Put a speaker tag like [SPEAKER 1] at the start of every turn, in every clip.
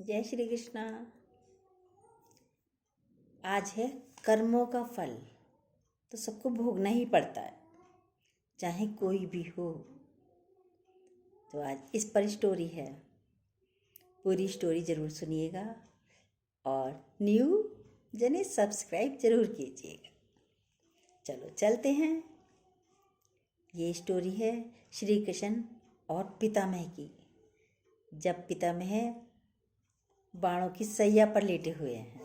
[SPEAKER 1] जय श्री कृष्णा। आज है कर्मों का फल, तो सबको भोगना ही पड़ता है, चाहे कोई भी हो। तो आज इस पर स्टोरी है, पूरी स्टोरी ज़रूर सुनिएगा और न्यू जने सब्सक्राइब ज़रूर कीजिएगा। चलो चलते हैं। ये स्टोरी है श्री कृष्ण और पितामह की। जब पितामह बाणों की सैया पर लेटे हुए हैं,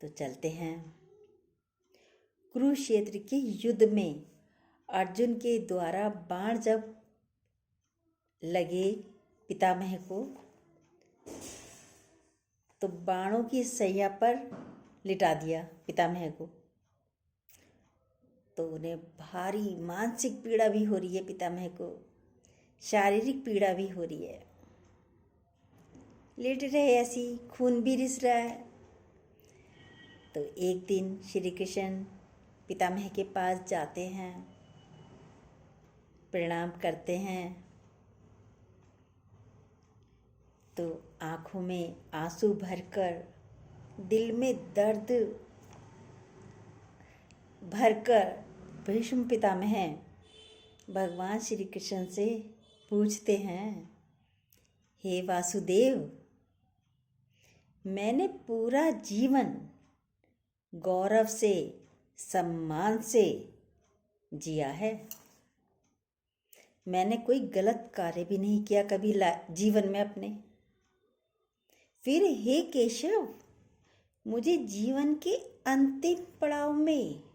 [SPEAKER 1] तो चलते हैं। कुरुक्षेत्र के युद्ध में अर्जुन के द्वारा बाण जब लगे पितामह को, तो बाणों की सैया पर लिटा दिया पितामह को। तो उन्हें भारी मानसिक पीड़ा भी हो रही है, पितामह को शारीरिक पीड़ा भी हो रही है। लेट रहे ऐसी, खून भी रिस रहा है। तो एक दिन श्री कृष्ण पितामह के पास जाते हैं, प्रणाम करते हैं। तो आँखों में आंसू भरकर, दिल में दर्द भरकर भीष्म पितामह भगवान श्री कृष्ण से पूछते हैं, हे वासुदेव, मैंने पूरा जीवन गौरव से, सम्मान से जिया है। मैंने कोई गलत कार्य भी नहीं किया कभी जीवन में अपने। फिर हे केशव, मुझे जीवन के अंतिम पड़ाव में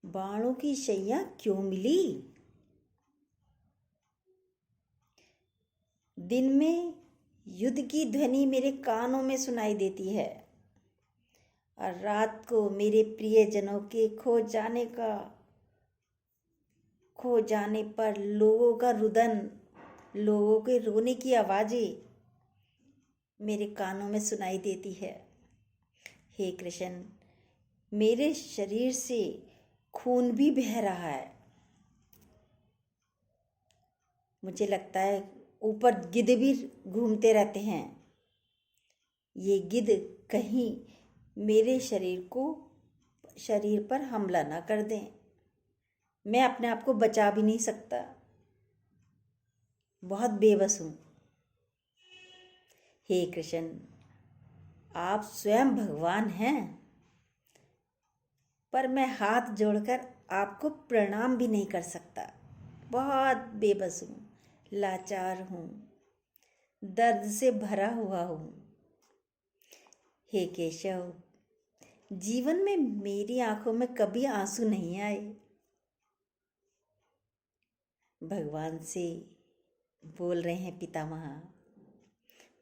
[SPEAKER 1] बाणों की शैया क्यों मिली? दिन में युद्ध की ध्वनि मेरे कानों में सुनाई देती है, और रात को मेरे प्रियजनों के खो जाने पर लोगों का रुदन, लोगों के रोने की आवाज़ें मेरे कानों में सुनाई देती है। हे कृष्ण, मेरे शरीर से खून भी बह रहा है। मुझे लगता है ऊपर गिद्ध भी घूमते रहते हैं। ये गिद्ध कहीं मेरे शरीर पर हमला ना कर दें। मैं अपने आप को बचा भी नहीं सकता, बहुत बेबस हूँ। हे कृष्ण, आप स्वयं भगवान हैं, पर मैं हाथ जोड़कर आपको प्रणाम भी नहीं कर सकता। बहुत बेबस हूँ, लाचार हूँ, दर्द से भरा हुआ हूँ। हे केशव, जीवन में मेरी आंखों में कभी आंसू नहीं आए। भगवान से बोल रहे हैं पितामह,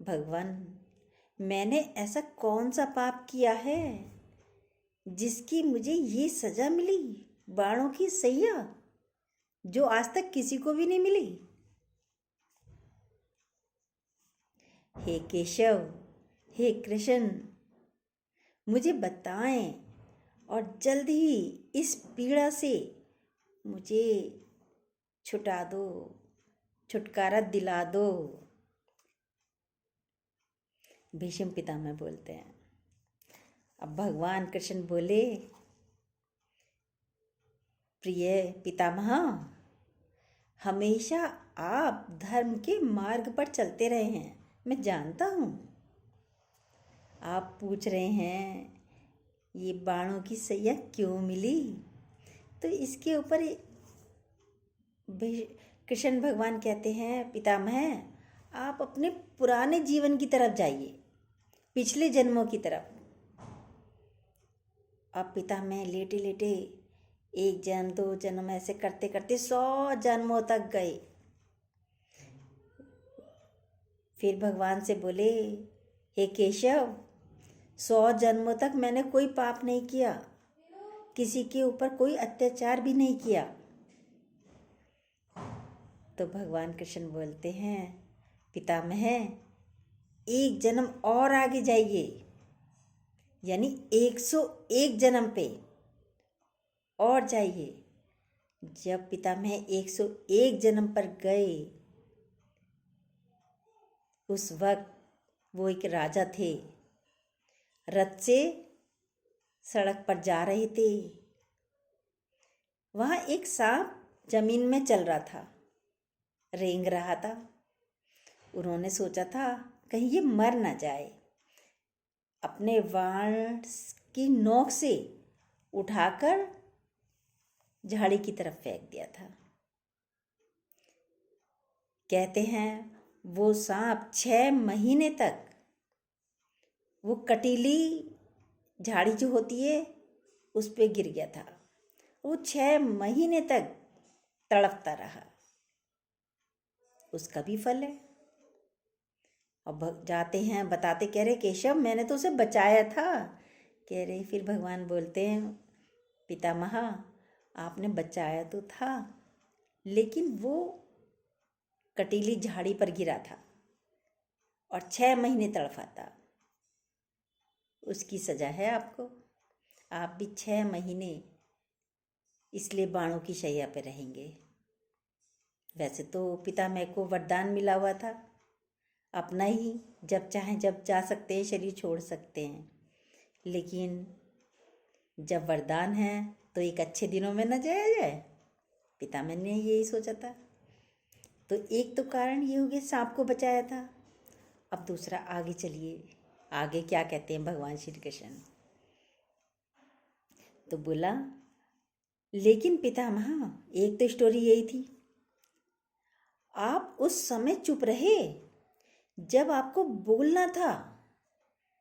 [SPEAKER 1] भगवान, मैंने ऐसा कौन सा पाप किया है जिसकी मुझे ये सजा मिली, बाणों की सैया, जो आज तक किसी को भी नहीं मिली। हे केशव, हे कृष्ण, मुझे बताएं और जल्द ही इस पीड़ा से मुझे छुटकारा दिला दो। भीष्म पितामह बोलते हैं। अब भगवान कृष्ण बोले, प्रिय पितामह, हमेशा आप धर्म के मार्ग पर चलते रहे हैं, मैं जानता हूँ। आप पूछ रहे हैं ये बाणों की सैया क्यों मिली, तो इसके ऊपर कृष्ण भगवान कहते हैं, पितामह, आप अपने पुराने जीवन की तरफ जाइए, पिछले जन्मों की तरफ। अब पितामह लेटे लेटे 1 जन्म 2 जन्म ऐसे करते करते 100 जन्मों तक गए। फिर भगवान से बोले, हे केशव, 100 जन्मों तक मैंने कोई पाप नहीं किया, किसी के ऊपर कोई अत्याचार भी नहीं किया। तो भगवान कृष्ण बोलते हैं, पितामह, 1 जन्म और आगे जाइए, यानी 101 जन्म पे और जाइए। जब पितामह 101 जन्म पर गए, उस वक्त वो एक राजा थे, रथ से सड़क पर जा रहे थे। वहाँ एक सांप जमीन में चल रहा था, रेंग रहा था। उन्होंने सोचा था कहीं ये मर ना जाए। अपने बाण की नोक से उठाकर झाड़ी की तरफ फेंक दिया था। कहते हैं वो सांप 6 महीने तक वो कटीली झाड़ी जो होती है उस पे गिर गया था। वो 6 महीने तक तड़पता रहा। उसका भी फल है। अब जाते हैं, बताते, कह रहे केशव मैंने तो उसे बचाया था। कह रहे, फिर भगवान बोलते हैं पितामह आपने बचाया तो था, लेकिन वो कटीली झाड़ी पर गिरा था और 6 महीने तड़फा था। उसकी सजा है आपको। आप भी 6 महीने इसलिए बाणों की शैया पे रहेंगे। वैसे तो पितामह को वरदान मिला हुआ था अपना ही, जब चाहें जब जा सकते हैं, शरीर छोड़ सकते हैं। लेकिन जब वरदान है तो एक अच्छे दिनों में न जाया जाए। पितामह ने यही सोचा था। तो एक तो कारण ये हो गया, सांप को बचाया था। अब दूसरा, आगे चलिए, आगे क्या कहते हैं भगवान श्री कृष्ण। तो बोला लेकिन पितामह एक तो स्टोरी यही थी, आप उस समय चुप रहे जब आपको बोलना था।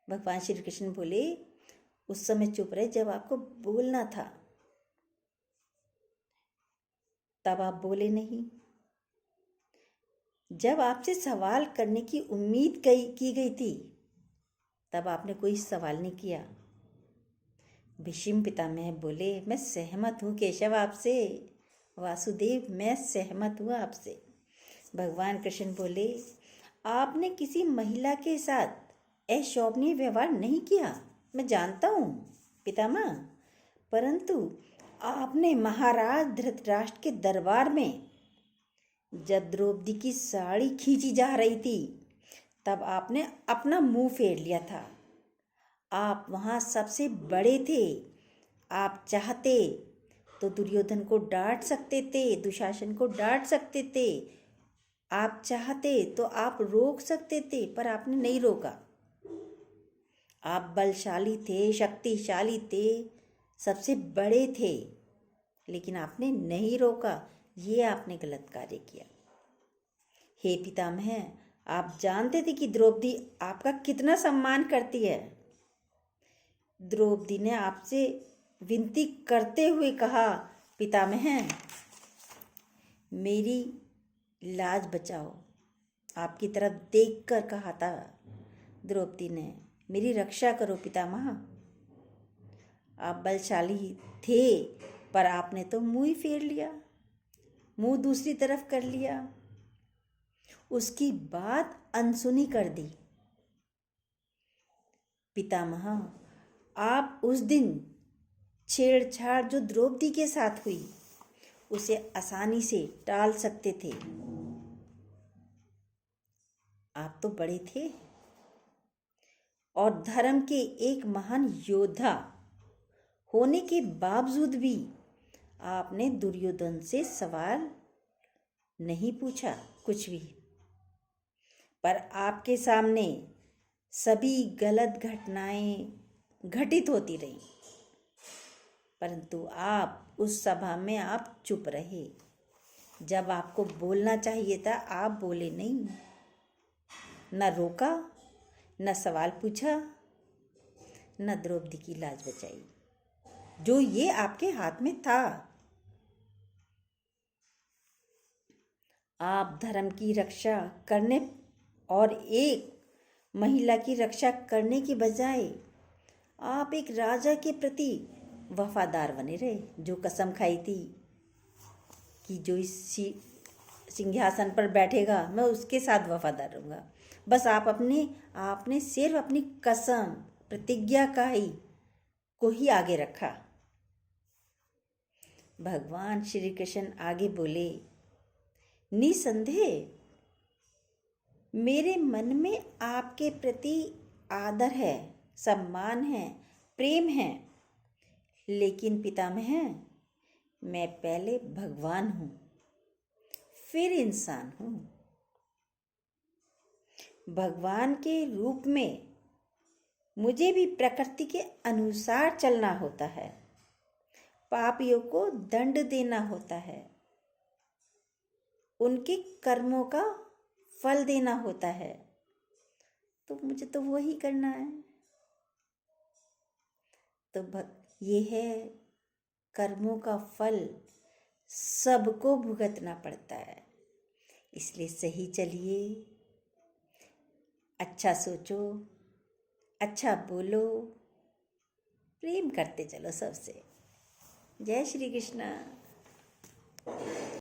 [SPEAKER 1] भगवान श्री कृष्ण बोले उस समय चुप रहे जब आपको बोलना था, तब आप बोले नहीं। जब आपसे सवाल करने की उम्मीद की गई थी तब आपने कोई सवाल नहीं किया। भीष्म पितामह बोले मैं सहमत हूँ केशव आपसे, वासुदेव मैं सहमत हूँ आपसे। भगवान कृष्ण बोले आपने किसी महिला के साथ अशोभनीय व्यवहार नहीं किया, मैं जानता हूँ पितामह, परंतु आपने महाराज धृतराष्ट्र के दरबार में जब द्रौपदी की साड़ी खींची जा रही थी तब आपने अपना मुंह फेर लिया था। आप वहाँ सबसे बड़े थे। आप चाहते तो दुर्योधन को डांट सकते थे, दुशासन को डांट सकते थे। आप चाहते तो आप रोक सकते थे, पर आपने नहीं रोका। आप बलशाली थे, शक्तिशाली थे, सबसे बड़े थे, लेकिन आपने नहीं रोका। ये आपने गलत कार्य किया। हे पितामह, आप जानते थे कि द्रौपदी आपका कितना सम्मान करती है। द्रौपदी ने आपसे विनती करते हुए कहा पितामह मेरी लाज बचाओ। आपकी तरफ देखकर कहा था द्रौपदी ने, मेरी रक्षा करो पितामह। आप बलशाली थे, पर आपने तो मुंह ही फेर लिया, मुंह दूसरी तरफ कर लिया, उसकी बात अनसुनी कर दी। पितामह आप उस दिन छेड़छाड़ जो द्रौपदी के साथ हुई उसे आसानी से टाल सकते थे। आप तो बड़े थे और धर्म के एक महान योद्धा होने के बावजूद भी आपने दुर्योधन से सवाल नहीं पूछा कुछ भी, पर आपके सामने सभी गलत घटनाएं घटित होती रही, परंतु आप उस सभा में आप चुप रहे। जब आपको बोलना चाहिए था आप बोले नहीं, न रोका, न सवाल पूछा, न द्रौपदी की लाज बचाई, जो ये आपके हाथ में था। आप धर्म की रक्षा करने और एक महिला की रक्षा करने की बजाय आप एक राजा के प्रति वफादार बने रहे, जो कसम खाई थी कि जो इस सिंहासन पर बैठेगा मैं उसके साथ वफादार रहूँगा। बस आपने सिर्फ अपनी कसम, प्रतिज्ञा को ही आगे रखा। भगवान श्री कृष्ण आगे बोले निसंदेह मेरे मन में आपके प्रति आदर है, सम्मान है, प्रेम है, लेकिन पितामह मैं पहले भगवान हूँ, फिर इंसान हूँ। भगवान के रूप में मुझे भी प्रकृति के अनुसार चलना होता है, पापियों को दंड देना होता है, उनके कर्मों का फल देना होता है, तो मुझे तो वही करना है। तो ये है कर्मों का फल सबको भुगतना पड़ता है, इसलिए सही चलिए, अच्छा सोचो, अच्छा बोलो, प्रेम करते चलो सबसे। जय श्री कृष्ण।